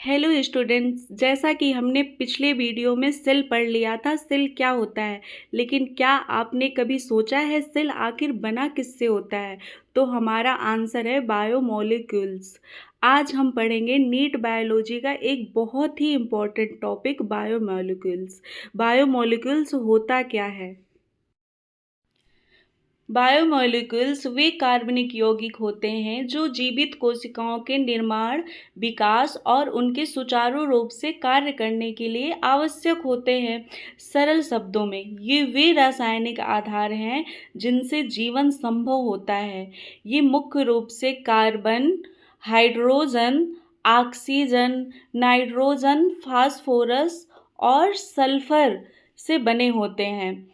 Hello students, जैसा कि हमने पिछले वीडियो में सेल पढ़ लिया था। सेल क्या होता है, लेकिन क्या आपने कभी सोचा है सेल आखिर बना किससे होता है? तो हमारा आंसर है बायोमोलिक्यूल्स। आज हम पढ़ेंगे नीट बायोलॉजी का एक बहुत ही इम्पोर्टेंट टॉपिक बायोमोलिक्यूल्स। बायोमोलिक्यूल्स होता क्या है? बायोमोलिक्यूल्स वे कार्बनिक यौगिक होते हैं जो जीवित कोशिकाओं के निर्माण, विकास और उनके सुचारू रूप से कार्य करने के लिए आवश्यक होते हैं। सरल शब्दों में ये वे रासायनिक आधार हैं जिनसे जीवन संभव होता है। ये मुख्य रूप से carbon, hydrogen, oxygen, nitrogen, phosphorus और सल्फर से बने होते हैं।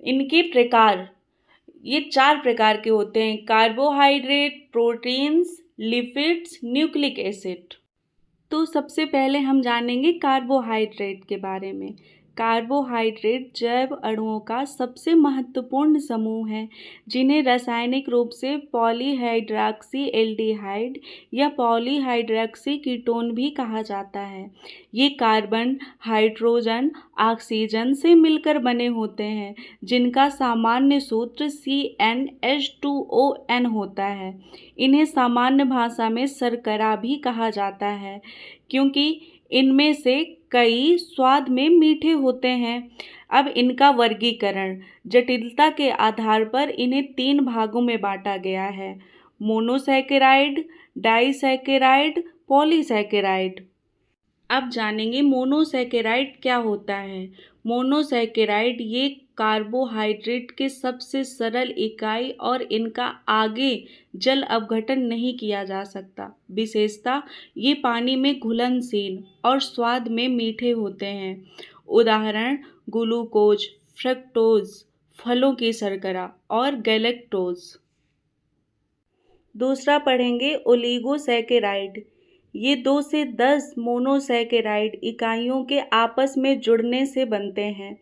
इनके प्रकार ये 4 प्रकार के होते हैं: carbohydrate, proteins, lipids, nucleic acid. तो सबसे पहले हम जानेंगे कार्बोहाइड्रेट के बारे में। कार्बोहाइड्रेट जैव अणुओं का सबसे महत्वपूर्ण समूह है, जिन्हें रासायनिक रूप से पॉलीहाइड्रॉक्सी एल्डिहाइड या पॉलीहाइड्रॉक्सी कीटोन भी कहा जाता है। ये कार्बन, हाइड्रोजन, ऑक्सीजन से मिलकर बने होते हैं, जिनका सामान्य सूत्र CnH2ON होता है। इन्हें सामान्य भाषा में शर्करा भी कहा जाता है, क्योंकि इनमें से कई स्वाद में मीठे होते हैं। अब इनका वर्गीकरण जटिलता के आधार पर इन्हें 3 भागों में बांटा गया है: मोनोसैकेराइड, डाइसैकेराइड, पॉलीसैकेराइड। अब जानेंगे मोनोसैकेराइड क्या होता है। मोनोसैकेराइड ये कार्बोहाइड्रेट के सबसे सरल इकाई और इनका आगे जल अपघटन नहीं किया जा सकता। विशेषता, ये पानी में घुलनशील और स्वाद में मीठे होते हैं। उदाहरण: ग्लूकोज, फ्रक्टोज, फलों की शर्करा और गैलेक्टोज। दूसरा पढ़ेंगे ओलिगोसैकेराइड। ये 2 से 10 मोनोसैकेराइड इकाइयों के आपस में जुड़ने से बनते हैं।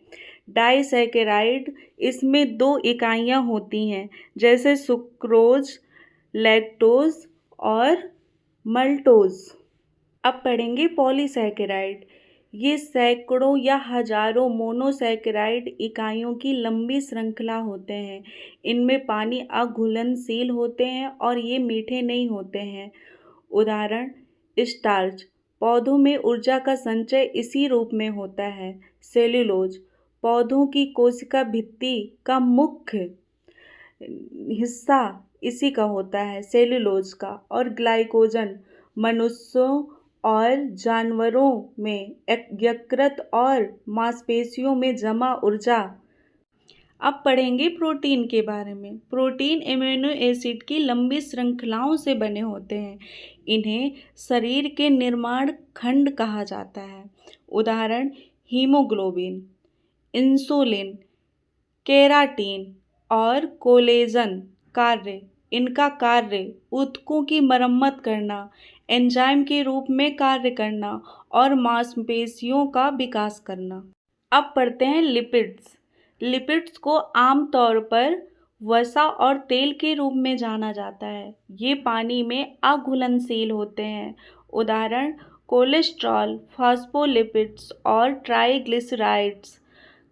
डाइसैकेराइड, इसमें 2 इकाइयाँ होती हैं, जैसे सुक्रोज, लैक्टोज और मल्टोज। अब पढ़ेंगे पॉलीसैकेराइड। ये सैकड़ों या हजारों मोनोसैकेराइड इकाइयों की लंबी श्रृंखला होते हैं। इनमें पानी अघुलनशील होते हैं और ये मीठे नहीं होते हैं। उदाहरण: स्टार्च, पौधों में ऊर्जा का संचय इसी रूप में होता है। सेल्यूलोज, पौधों की कोशिका भित्ति का मुख्य हिस्सा इसी का होता है, सेल्यूलोज का। और ग्लाइकोजन, मनुष्यों और जानवरों में यकृत और मांसपेशियों में जमा ऊर्जा। अब पढ़ेंगे प्रोटीन के बारे में। प्रोटीन एमिनो एसिड की लंबी श्रृंखलाओं से बने होते हैं। इन्हें शरीर के निर्माण खंड कहा जाता है। उदाहरण: हीमोग्लोबिन, इंसुलिन, केराटिन और कोलेजन। कार्य: इनका कार्य ऊतकों की मरम्मत करना, एंजाइम के रूप में कार्य करना और मांसपेशियों का विकास करना। अब पढ़ते हैं लिपिड्स। लिपिड्स को आमतौर पर वसा और तेल के रूप में जाना जाता है। ये पानी में अघुलनशील होते हैं। उदाहरण: कोलेस्ट्रॉल, फॉस्फोलिपिड्स और ट्राइग्लिसराइड्स।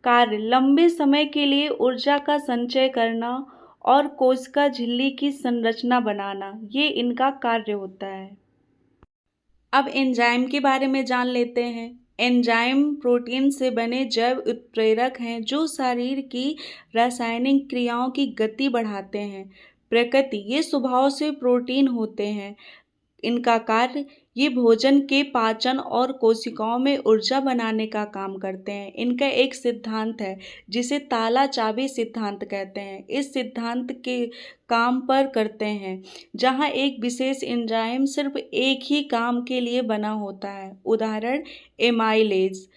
कार्य: लंबे समय के लिए ऊर्जा का संचय करना और कोशिका झिल्ली की संरचना बनाना, ये इनका कार्य होता है। अब एंजाइम के बारे में जान लेते हैं। एंजाइम प्रोटीन से बने जैव उत्प्रेरक हैं जो शरीर की रासायनिक क्रियाओं की गति बढ़ाते हैं। प्रकृति: ये स्वभाव से प्रोटीन होते हैं। इनका कार्य: ये भोजन के पाचन और कोशिकाओं में ऊर्जा बनाने का काम करते हैं। इनका एक सिद्धांत है जिसे ताला चाबी सिद्धांत कहते हैं। इस सिद्धांत के काम पर करते हैं जहां एक विशेष एंजाइम सिर्फ एक ही काम के लिए बना होता है। उदाहरण: एमाइलेज,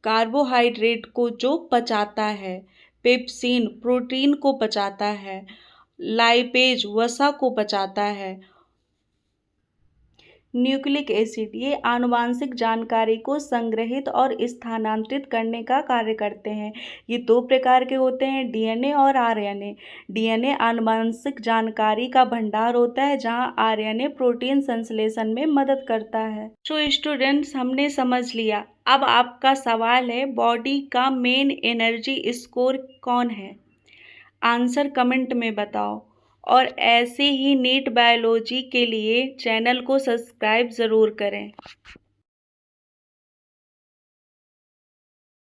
कार्बोहाइड्रेट को जो पचाता है। पेप्सिन, प्रोटीन को पचाता है। लाइपेज, वसा को पचाता है। न्यूक्लिक एसिड ये आनुवांशिक जानकारी को संग्रहित और स्थानांतरित करने का कार्य करते हैं। ये दो प्रकार के होते हैं, डीएनए और आरएनए। डीएनए आनुवांशिक जानकारी का भंडार होता है, जहां आरएनए प्रोटीन संश्लेषण में मदद करता है। तो स्टूडेंट्स, हमने समझ लिया। अब आपका सवाल है, बॉडी का मेन एनर्जी स्टोर कौन है? आंसर कमेंट में बताओ। और ऐसे ही नीट बायोलॉजी के लिए चैनल को सब्सक्राइब ज़रूर करें।